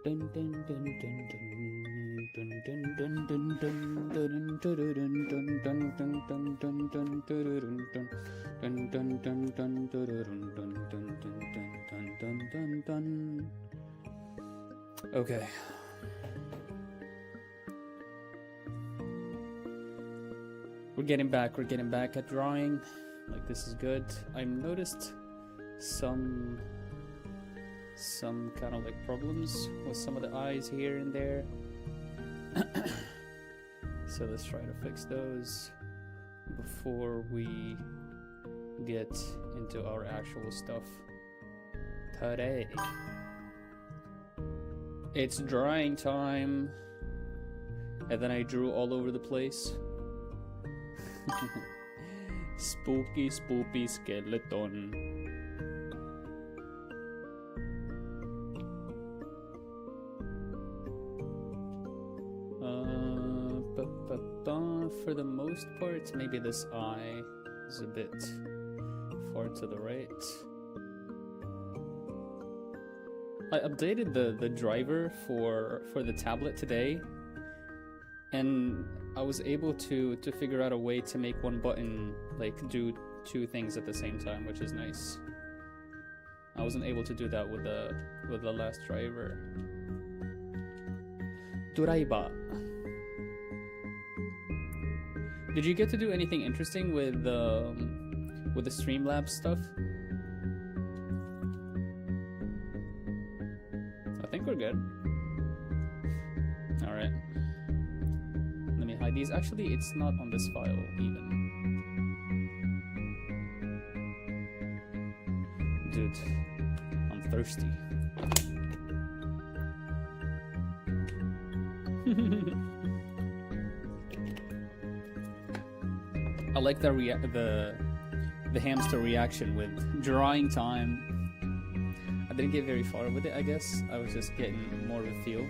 Dun, dun, dun, dun, dun. Dun, dun, dun, dun, dun. Dun, dun, dun, dun, dun, dun, dun, dun, dun, dun, dun. Dun, dun, dun, dun, dun, dun, dun, dun, dun, dun, dun, dun. Okay. We're getting back at drawing. Like, this is good. I've noticed some kind of like problems with some of the eyes here and there. So let's try to fix those before we get into our actual stuff today. It's drawing time, and then I drew all over the place. Spooky, spoopy skeleton. For the most part, maybe this eye is a bit far to the right. I updated the driver for the tablet today, and I was able to figure out a way to make one button like do two things at the same time, which is nice. I wasn't able to do that with the last driver. Driver. Did you get to do anything interesting with the Streamlabs stuff? I think we're good. All right. Let me hide these. Actually, it's not on this file even. Dude, I'm thirsty. I like the hamster reaction with drawing time. I didn't get very far with it, I guess. I was just getting more of a feel.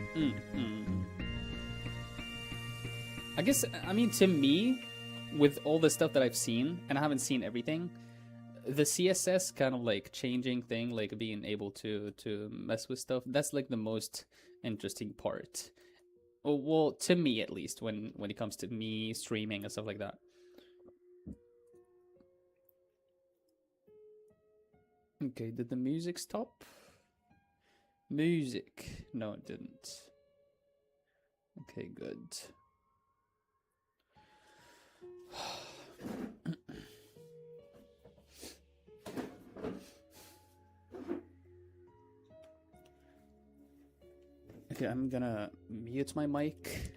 I guess, I mean, to me, with all the stuff that I've seen, and I haven't seen everything, the CSS kind of like changing thing, like being able to mess with stuff, that's like the most interesting part. Well, to me at least, when it comes to me streaming and stuff like that. Okay, did the music stop? Music. No, it didn't. Okay, good. Okay, I'm gonna mute my mic.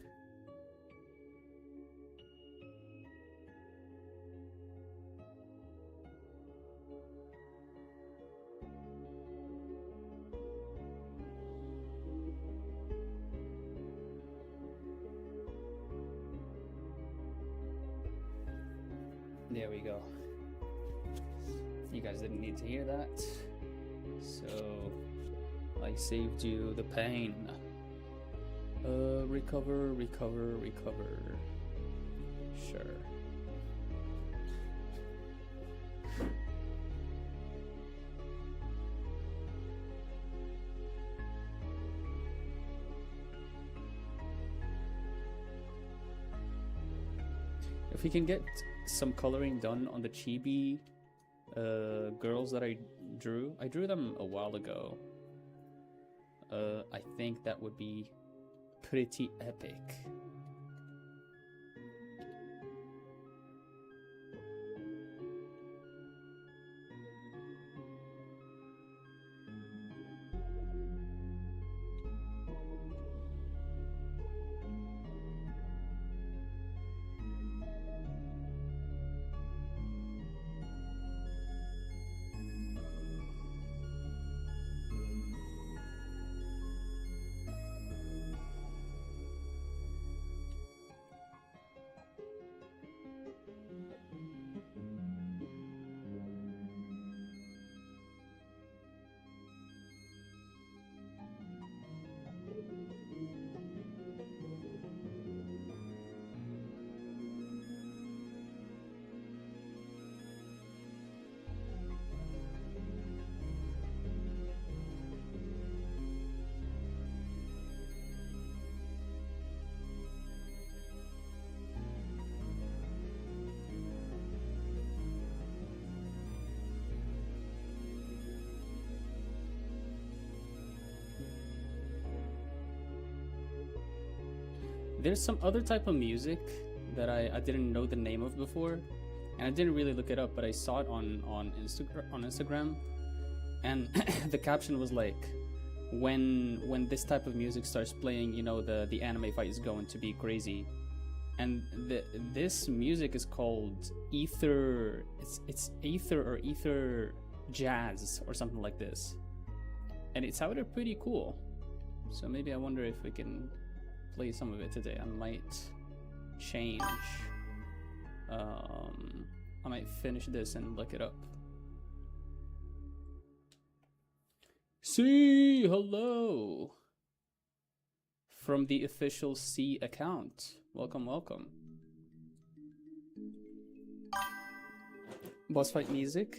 There we go. You guys didn't need to hear that, so I saved you the pain. Recover. Sure. If we can get some coloring done on the chibi girls that I drew them a while ago. I think that would be pretty epic. There's some other type of music that I didn't know the name of before, and I didn't really look it up, but I saw it on Instagram, and the caption was like, when this type of music starts playing, you know, the anime fight is going to be crazy. And this music is called ether. It's ether or ether jazz or something like this, and it sounded pretty cool. So maybe I wonder if we can play some of it today. I might change. I might finish this and look it up. See, hello from the official C account. Welcome, welcome. Boss fight music.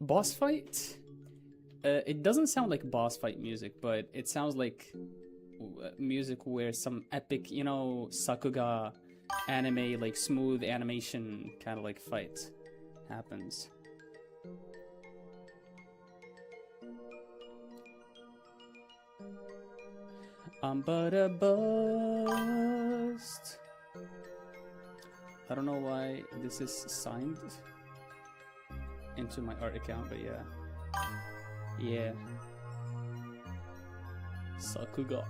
Boss fight? It doesn't sound like boss fight music, but it sounds like music where some epic, you know, Sakuga anime, like smooth animation kind of like fight happens. I'm but a bust. I don't know why this is signed into my art account, but yeah. Yeah. Sakuga.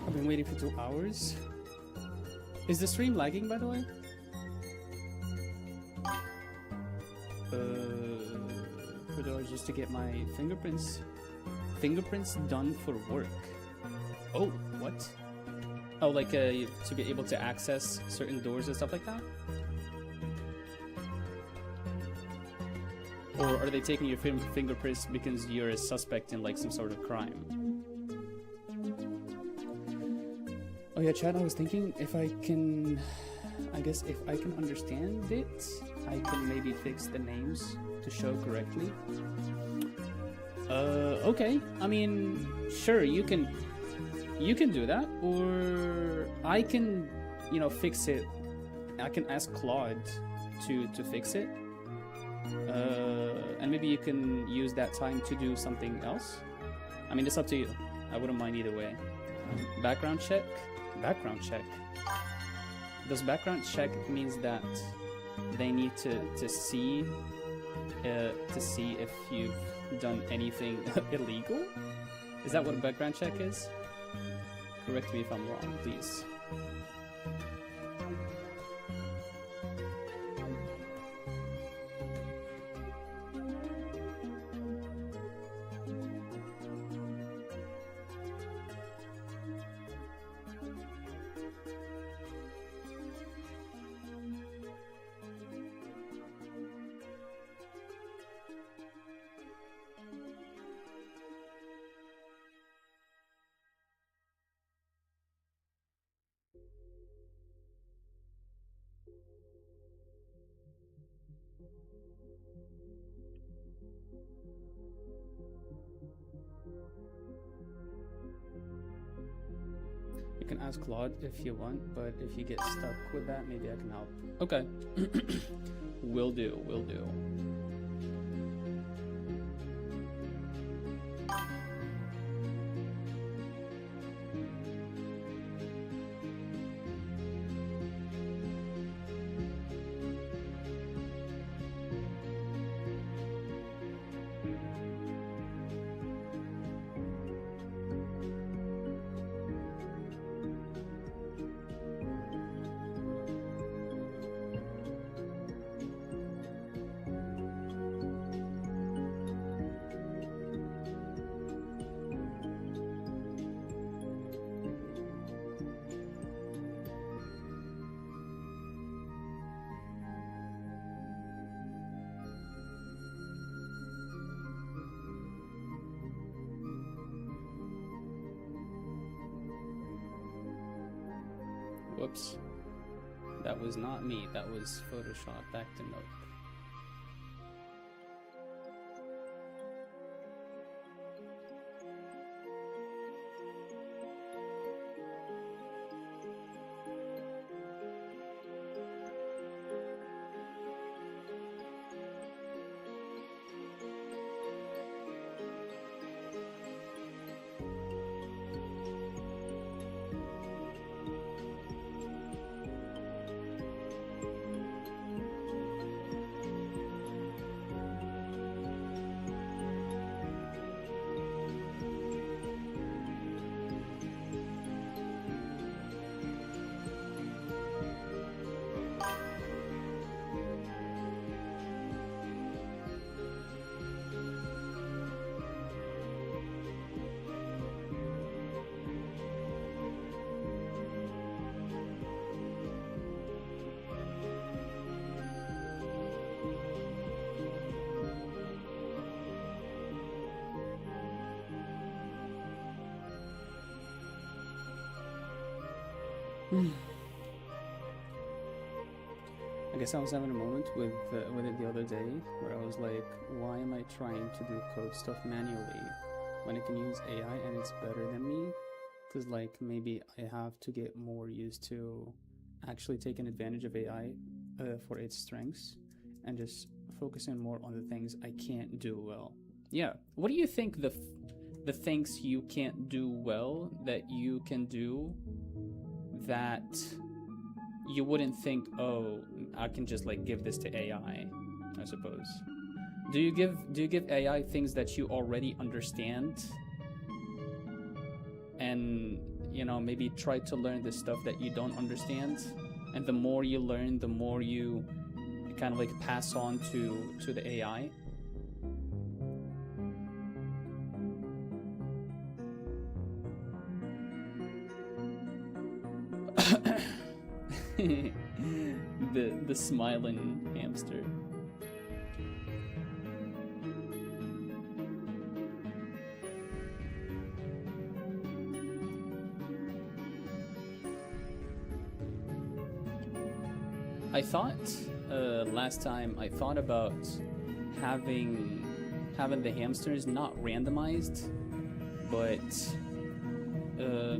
I've been waiting for 2 hours. Is the stream lagging, by the way? $4 just to get my fingerprints done for work. Oh, what? Oh, like to be able to access certain doors and stuff like that? Or are they taking your fingerprints because you're a suspect in like some sort of crime? Oh yeah, Chad, I was thinking if I can, I guess if I can understand it, I can maybe fix the names to show correctly. Okay. I mean, sure, you can do that, or I can, you know, fix it. I can ask Claude to fix it. And maybe you can use that time to do something else. I mean, it's up to you. I wouldn't mind either way. Background check. Background check. Does background check means that they need to see if you've done anything illegal? Is that what a background check is? Correct me if I'm wrong, please. You can ask Claude if you want, but if you get stuck with that, maybe I can help. Okay. Will do, will do. Whoops. That was not me. That was Photoshop. Back to note. I guess I was having a moment with it the other day where I was like, why am I trying to do code stuff manually when I can use AI and it's better than me? Because like maybe I have to get more used to actually taking advantage of AI for its strengths and just focusing more on the things I can't do well. Yeah. What do you think the things you can't do well that you can do that you wouldn't think, oh, I can just like give this to AI, I suppose. Do you give AI things that you already understand? And you know, maybe try to learn the stuff that you don't understand. And the more you learn, the more you kind of like pass on to the AI. the smiling hamster. I thought last time I thought about having the hamsters not randomized, but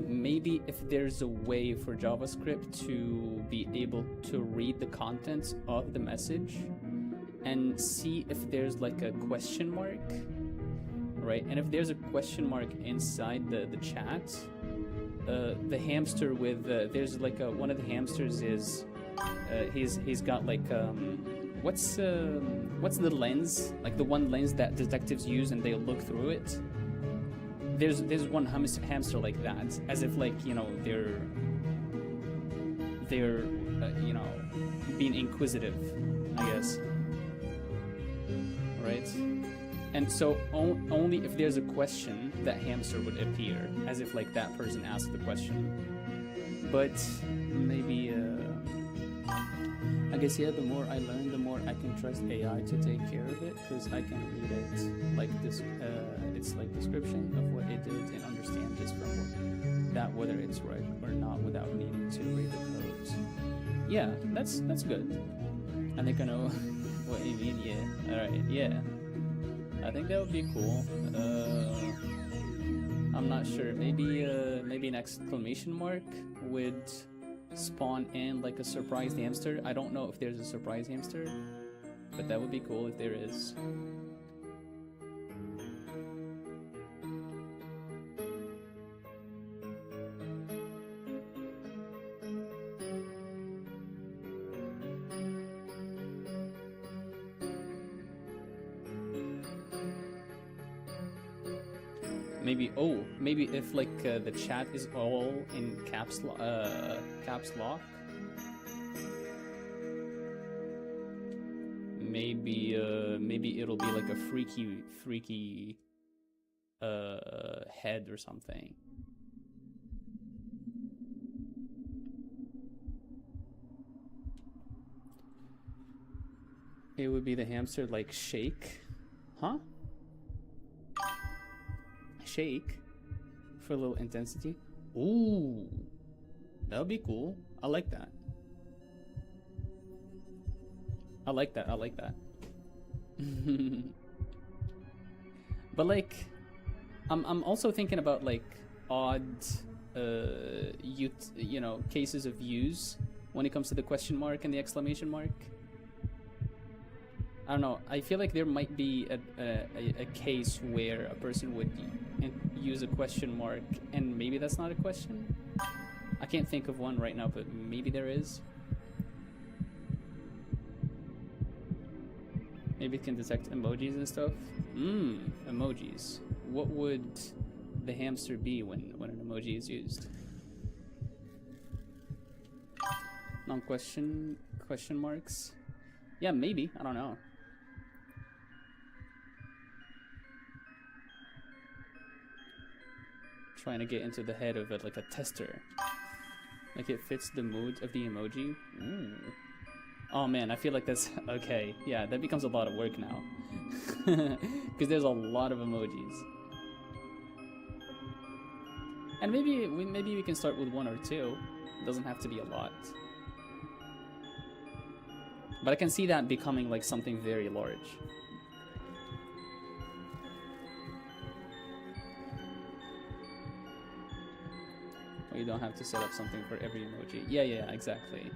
maybe if there's a way for JavaScript to be able to read the contents of the message and see if there's like a question mark, right? And if there's a question mark inside the chat, the hamster with there's like one of the hamsters is he's got like what's the lens, like the one lens that detectives use and they look through it. There's one hamster like that, as if like, you know, they're you know, being inquisitive, I guess, right? And so only if there's a question, that hamster would appear, as if like that person asked the question. But maybe I guess, yeah, the more I learn, the more I can trust AI to take care of it, because I can read it like this, its like description of what it did and understand just from that whether it's right or not without needing to read the codes. Yeah, that's good. I think I know what you mean. Yeah. All right. Yeah. I think that would be cool. I'm not sure. Maybe an exclamation mark would spawn in like a surprised hamster. I don't know if there's a surprise hamster, but that would be cool if there is. Maybe if like the chat is all in caps lock. Maybe it'll be like a freaky head or something. It would be the hamster like shake, huh? Shake for a little intensity. Ooh, that would be cool. I like that. I like that. But like, I'm also thinking about like odd you know, cases of use when it comes to the question mark and the exclamation mark. I don't know. I feel like there might be a case where a person would use a question mark and maybe that's not a question. I can't think of one right now, but maybe there is. Maybe it can detect emojis and stuff. Emojis. What would the hamster be when an emoji is used? Non-question question marks? Yeah, maybe. I don't know. Trying to get into the head of it like a tester. Like it fits the mood of the emoji. Ooh. Oh man, I feel like that's okay. Yeah, that becomes a lot of work now. Because there's a lot of emojis. And maybe we can start with one or two. It doesn't have to be a lot. But I can see that becoming like something very large. You don't have to set up something for every emoji. Yeah, exactly.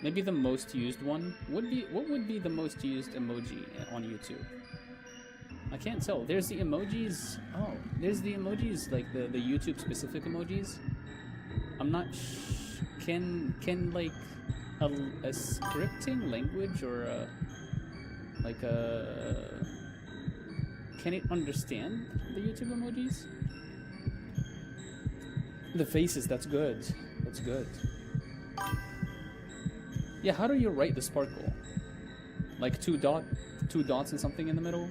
Maybe the most used one would be, what would be the most used emoji on YouTube? I can't tell. There's the emojis. Oh, there's the emojis, like the YouTube specific emojis. I'm not can like a scripting language or can it understand the YouTube emojis? The faces, that's good. That's good. Yeah, how do you write the sparkle? Like two dots and something in the middle?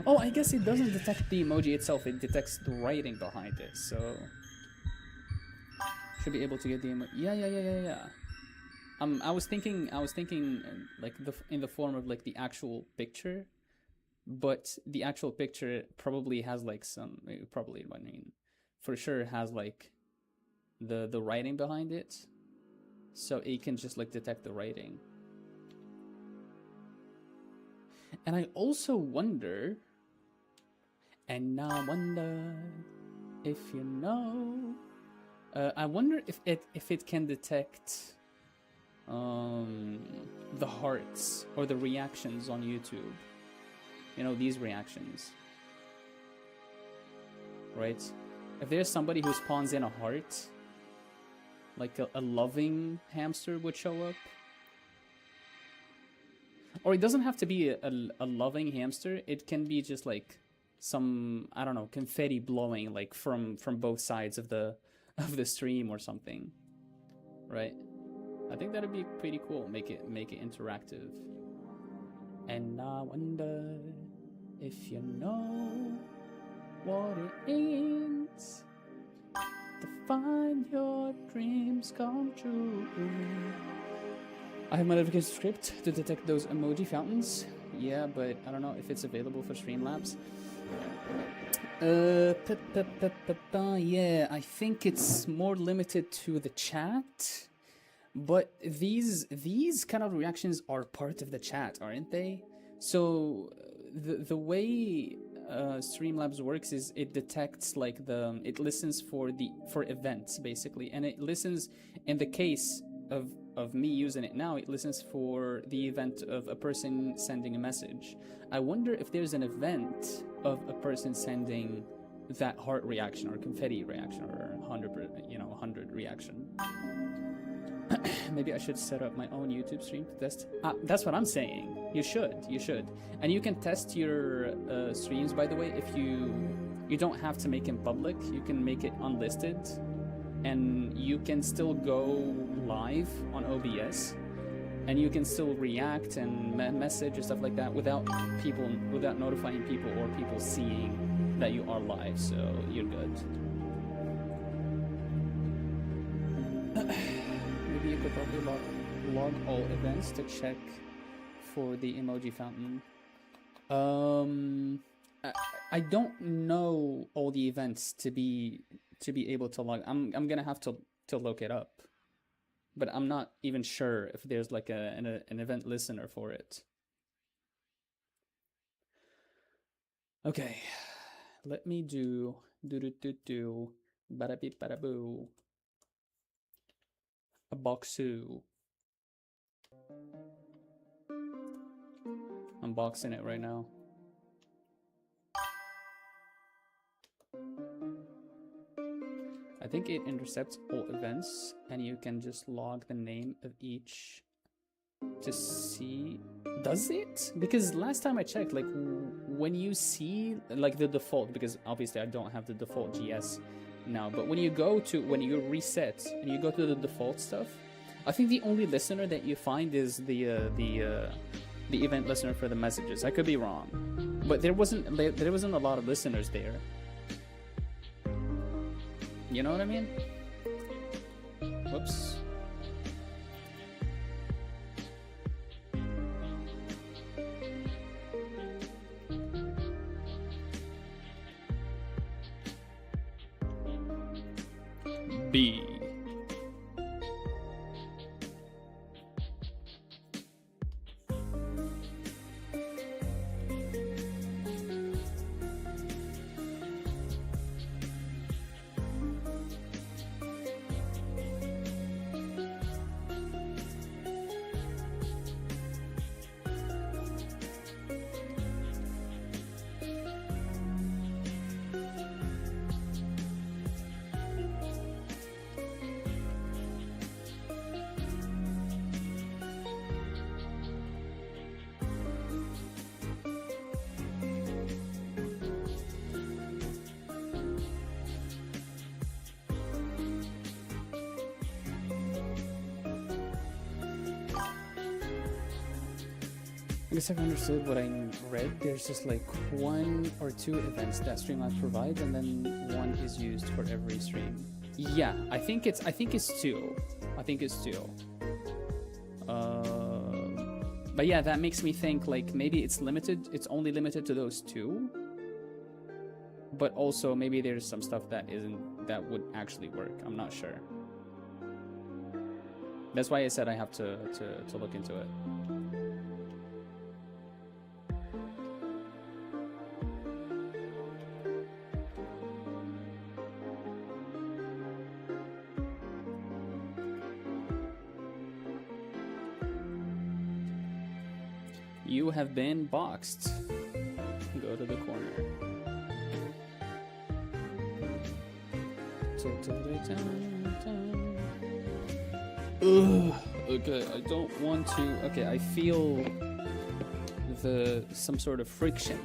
Oh, I guess it doesn't detect the emoji itself, it detects the writing behind it, so should be able to get the emoji. Yeah. I was thinking like in the form of like the actual picture, but the actual picture probably has like some, probably, I mean, for sure has like the writing behind it, so it can just like detect the writing. And I also wonder, and I wonder if you know, I wonder if it can detect the hearts or the reactions on YouTube. You know, these reactions, right? If there's somebody who spawns in a heart, like a loving hamster would show up. Or it doesn't have to be a loving hamster. It can be just like some, I don't know, confetti blowing like from both sides of the stream or something, right? I think that'd be pretty cool. Make it interactive. And I wonder if you know what it means to find your dreams come true. I have my notification script to detect those emoji fountains. Yeah, but I don't know if it's available for Streamlabs. Yeah, I think it's more limited to the chat. But these kind of reactions are part of the chat, aren't they? So the way Streamlabs works is it detects like it listens for events basically, and it listens in the case of me using it now, it listens for the event of a person sending a message. I wonder if there's an event of a person sending that heart reaction or confetti reaction or 100 reaction. Maybe I should set up my own YouTube stream to test. That's what I'm saying. You should. And you can test your streams, by the way, if you don't have to make it public. You can make it unlisted, and you can still go live on OBS, and you can still react and message and stuff like that without notifying people or people seeing that you are live. So you're good. Maybe you could probably log all events to check for the emoji fountain. I don't know all the events to be able to log. I'm gonna have to look it up, but I'm not even sure if there's like an event listener for it. Okay, let me do bada beep bada boo. A boxu. I'm boxing it right now. I think it intercepts all events, and you can just log the name of each to see. Does it? Because last time I checked, like when you see like the default, because obviously I don't have the default GS now, but when you reset and you go to the default stuff, I think the only listener that you find is the event listener for the messages. I could be wrong, but there wasn't a lot of listeners there. You know what I mean? Whoops. B. I guess I've understood what I read. There's just like 1 or 2 events that Streamlabs provides, and then 1 is used for every stream. Yeah, I think it's 2. I think it's 2. But yeah, that makes me think like maybe it's limited. It's only limited to those 2. But also maybe there's some stuff that would actually work. I'm not sure. That's why I said I have to look into it. You have been boxed. Go to the corner. Ugh. Okay, I don't want to. Okay, I feel some sort of friction.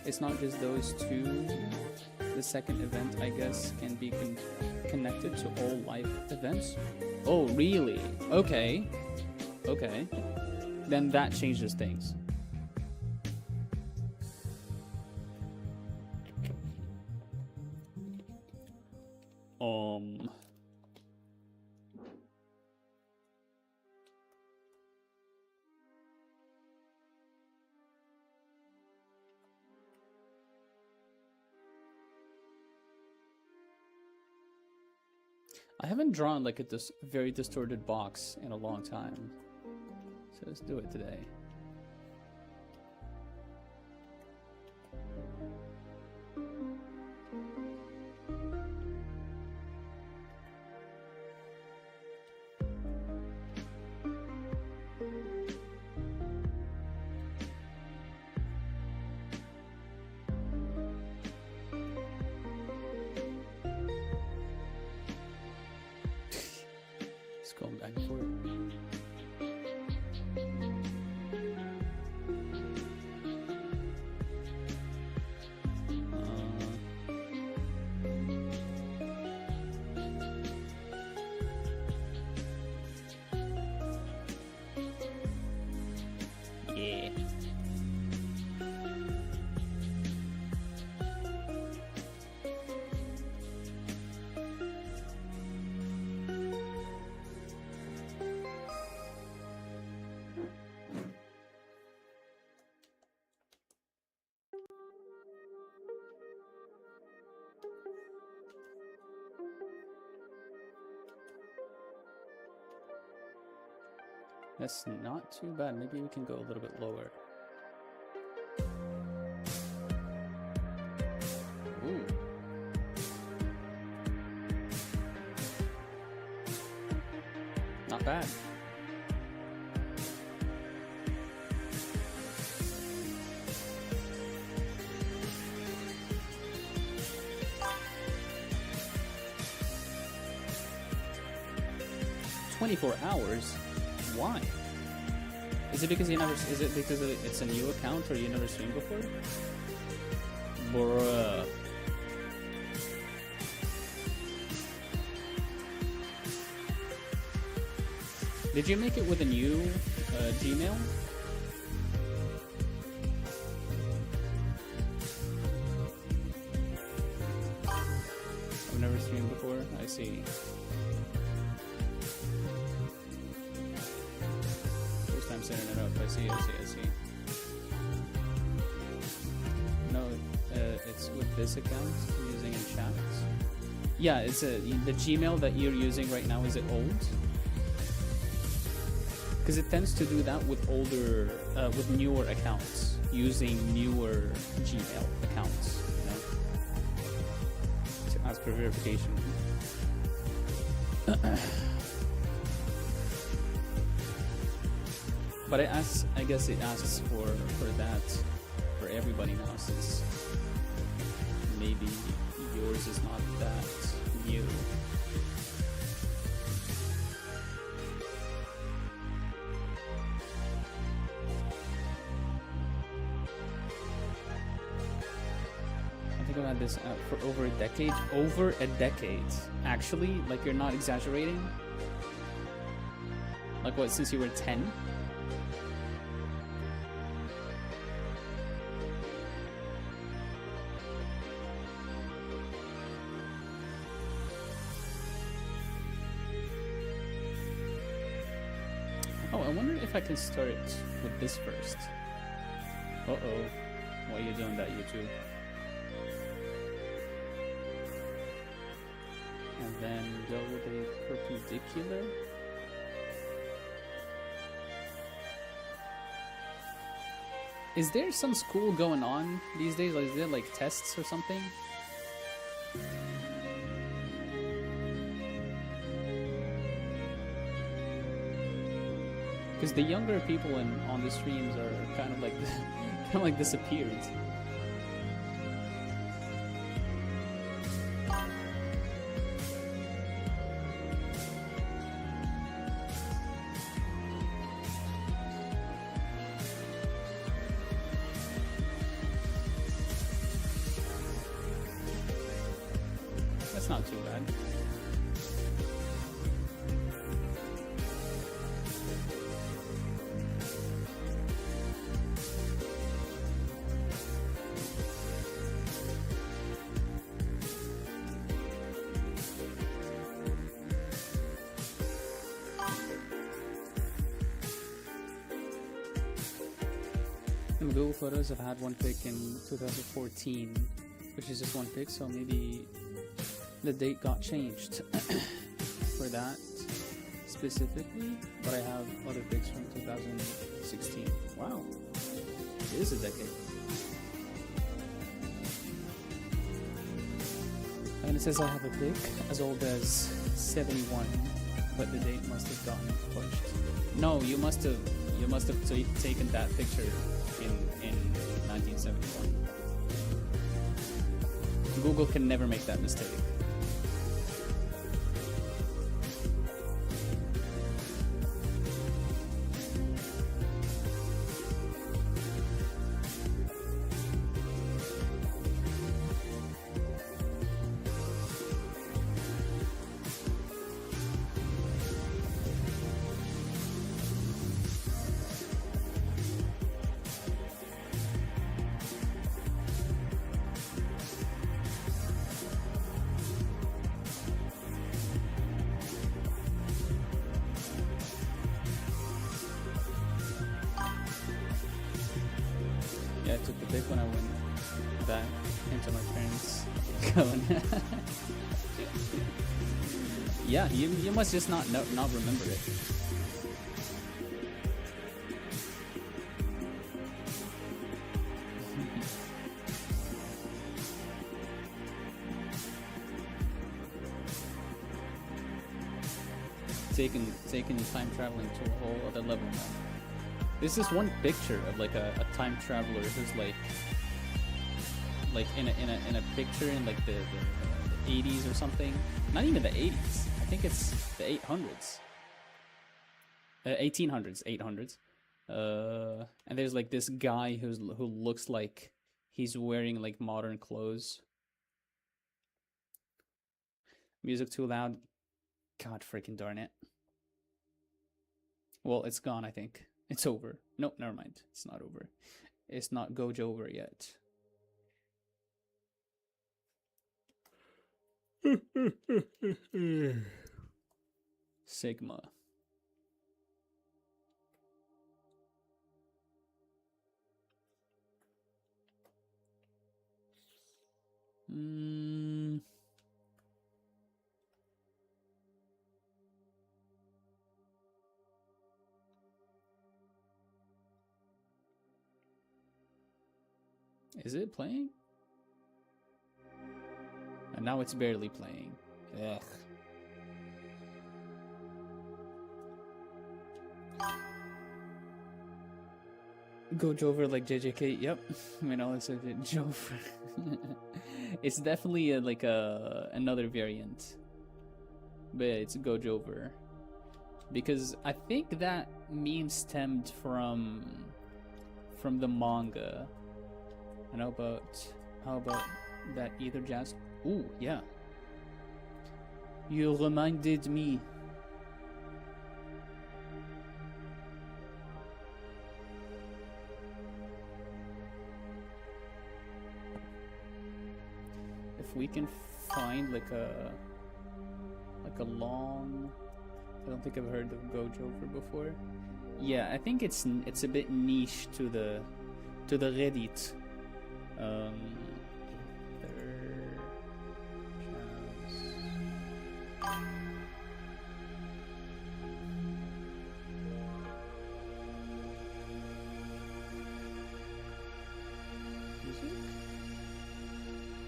It's not just those 2. The second event, I guess, can be connected to all live events. Oh, really? Okay. Okay. Then that changes things. I haven't drawn like a very distorted box in a long time. So let's do it today. Just going back and forth. Yeah. That's not too bad. Maybe we can go a little bit lower. Ooh. Not bad. $24? Why? Is it because it's a new account or you never streamed before? Bruh. Did you make it with a new Gmail? I've never streamed before. I see. I'm setting it up. I see. No, it's with this account I'm using in chats. Yeah, it's the Gmail that you're using right now. Is it old? Because it tends to do that with older, with newer accounts, using newer Gmail accounts, you know, to ask for verification. But I guess it asks for that for everybody now, since maybe yours is not that new. I think I've had this app for over a decade. Over a decade. Actually, like, you're not exaggerating? Like what, since you were 10? Oh, I wonder if I can start with this first. Uh-oh. Why are you doing that, YouTube? And then go with a perpendicular. Is there some school going on these days? Like, is there like tests or something? Because the younger people on the streams are kind of like kind of like disappeared. That's not too bad. In Google Photos, I've had one pic in 2014, which is just one pic, so maybe the date got changed for that specifically, but I have other pics from 2016. Wow, it is a decade. And it says I have a pic as old as 71, but the date must have gotten pushed. No, you must have taken that picture in 1971. Google can never make that mistake. Yeah, I took the pic when I went back into my parents' going. Yeah, you must just not remember it. taking time traveling to a whole other level now. This is one picture of like a time traveler who's like in a picture in like the 80s or something. Not even the 80s. I think it's the 800s. 1800s, 800s. And there's like this guy who looks like he's wearing like modern clothes. Music too loud. God freaking darn it. Well, it's gone, I think. It's over. Nope, never mind. It's not over. It's not Gojo over yet. Sigma. Is it playing? And now it's barely playing. Ugh. Go Jover like JJK. Yep. I mean, Alex said it. Jover. It's definitely like another variant, but it's Go Jover because I think that meme stemmed from the manga. And how about that either jazz? Ooh, yeah. You reminded me. If we can find like a long, I don't think I've heard of Go Jover before. Yeah, I think it's a bit niche to the Reddit.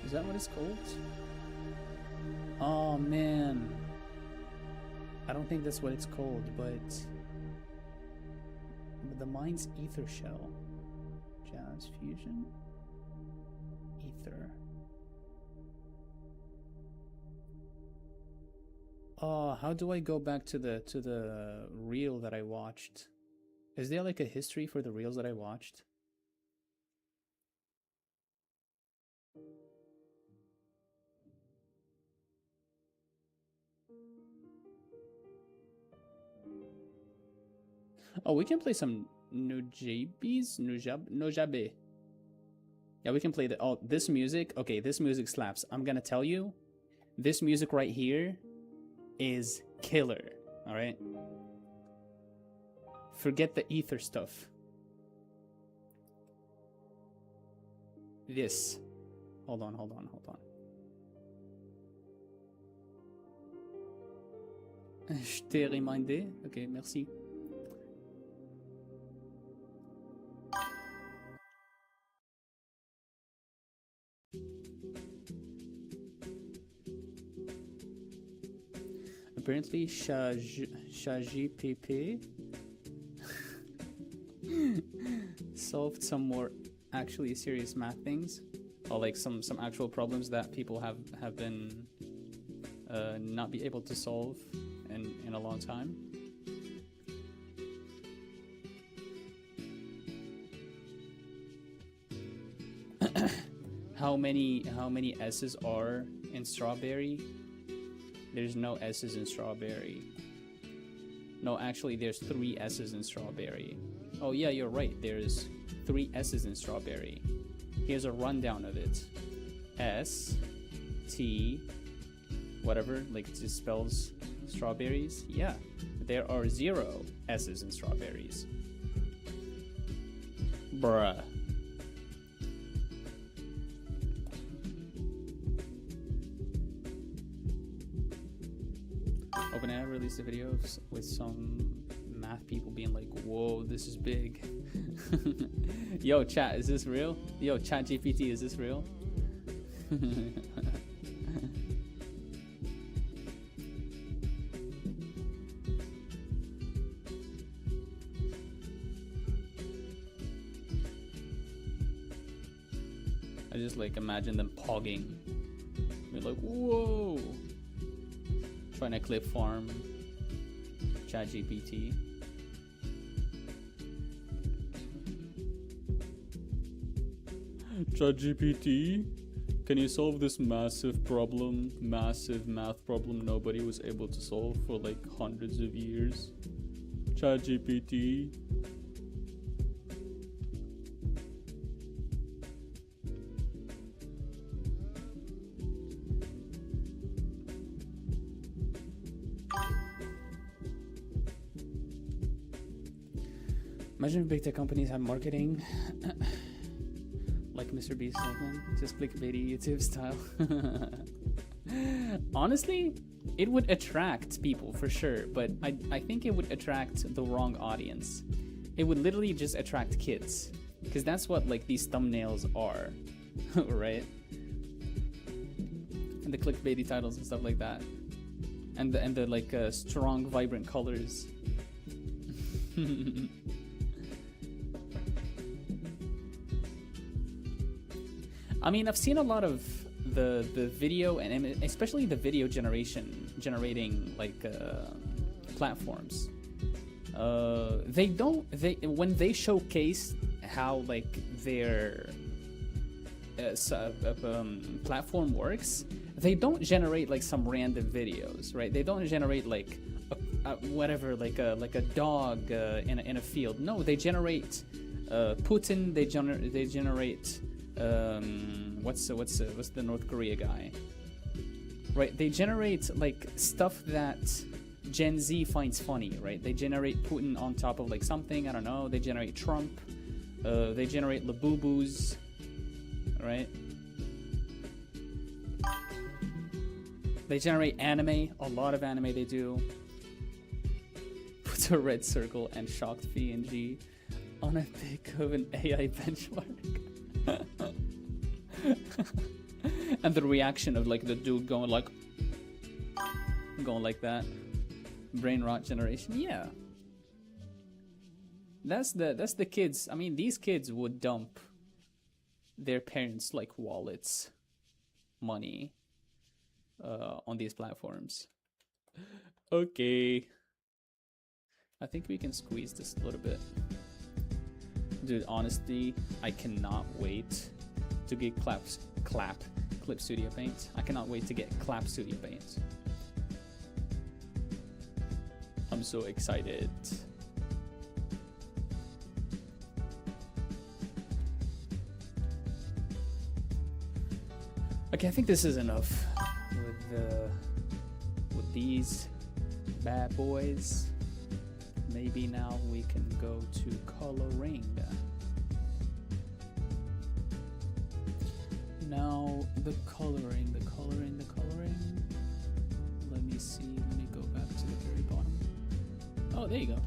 Is that what it's called? Oh man, I don't think that's what it's called, but the Mind's Ether Shell. Jazz Fusion? Ether. Oh, how do I go back to the reel that I watched? Is there like a history for the reels that I watched? Oh, we can play some Chibis? Nojabe. Yeah, we can play the. Oh, this music. Okay, this music slaps. I'm gonna tell you, this music right here is killer. All right. Forget the ether stuff. This. Hold on. Je t'ai remindé. Okay, merci. Apparently, Shaji Pepe solved some more actually serious math things, or like some actual problems that people have been not be able to solve in a long time. How many S's are in strawberry? There's no S's in strawberry. No, actually, there's 3 S's in strawberry. Oh yeah, you're right. There's 3 S's in strawberry. Here's a rundown of it. S, T, whatever, like it just spells strawberries. Yeah, there are 0 S's in strawberries. Bruh. OpenAI released a video with some math people being like, whoa, this is big. Yo, chat, is this real? Yo, chat GPT, is this real? I just like imagine them pogging. They're like, whoa. Trying to clip farm ChatGPT. ChatGPT, can you solve this massive problem, massive math problem nobody was able to solve for like hundreds of years? ChatGPT. Imagine if big tech companies have marketing like Mr. Beast, just clickbaity YouTube style. Honestly, it would attract people for sure, but I think it would attract the wrong audience. It would literally just attract kids. because that's what like these thumbnails are, right? And the clickbaity titles and stuff like that, and the like strong, vibrant colors. I mean, I've seen a lot of the video and especially the video generating like platforms. When they showcase how like their platform works, they don't generate like some random videos, right? They don't generate like whatever, like a dog in a field. No, they generate Putin. They generate what's the North Korea guy, right? They generate like stuff that Gen Z finds funny, right? They generate Putin on top of like something, I don't know. They generate Trump. They generate Labubu's, right? They generate anime, a lot of anime they do. Put a red circle and shocked PNG on a pic of an AI benchmark. And the reaction of like the dude going like that. Brain rot generation, yeah. That's the kids. I mean, these kids would dump their parents' like wallets, money, on these platforms. Okay, I think we can squeeze this a little bit, dude. Honestly, I cannot wait to get Clip Studio Paint. I cannot wait to get Clap Studio Paint. I'm so excited. Okay, I think this is enough with these bad boys. Maybe now we can go to coloring. Now the coloring. Let me see. Let me go back to the very bottom. Oh, there you go.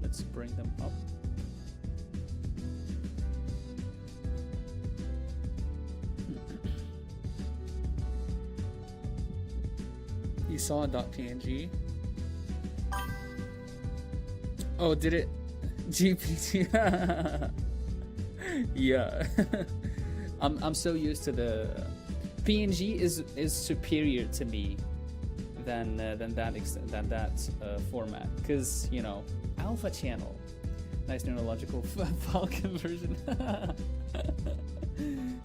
Let's bring them up. You saw a .png. Oh, did it? GPT. Yeah. I'm so used to the PNG is superior to me than that format, because you know, alpha channel, nice neurological file conversion.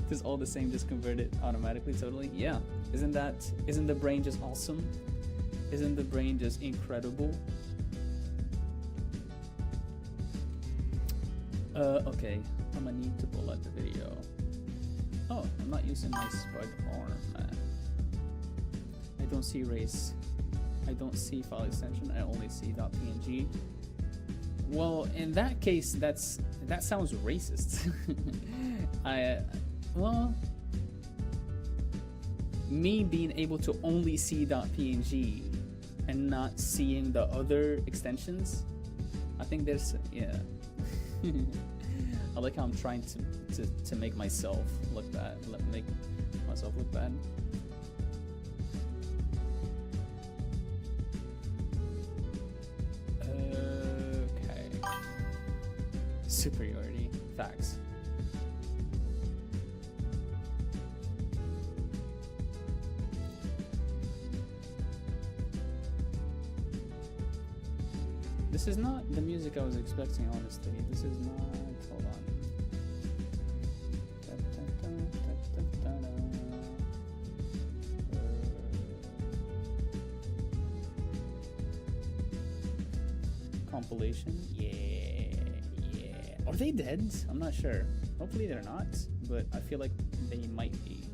Does all the same, just convert it automatically, totally. Yeah, isn't the brain just awesome? Isn't the brain just incredible? Okay, I'm gonna need to pull out the video. Oh, I'm not using my spud arm. I don't see race. I don't see file extension. I only see .png. Well, in that case, that sounds racist. Well, me being able to only see .png and not seeing the other extensions, I think there's, yeah. I like how I'm trying to make myself look bad. Make myself look bad. Okay. Superiority. Facts. This is not the music I was expecting, honestly. This is not. Hold on. Compilation? Yeah. Are they dead? I'm not sure. Hopefully they're not, but I feel like they might be.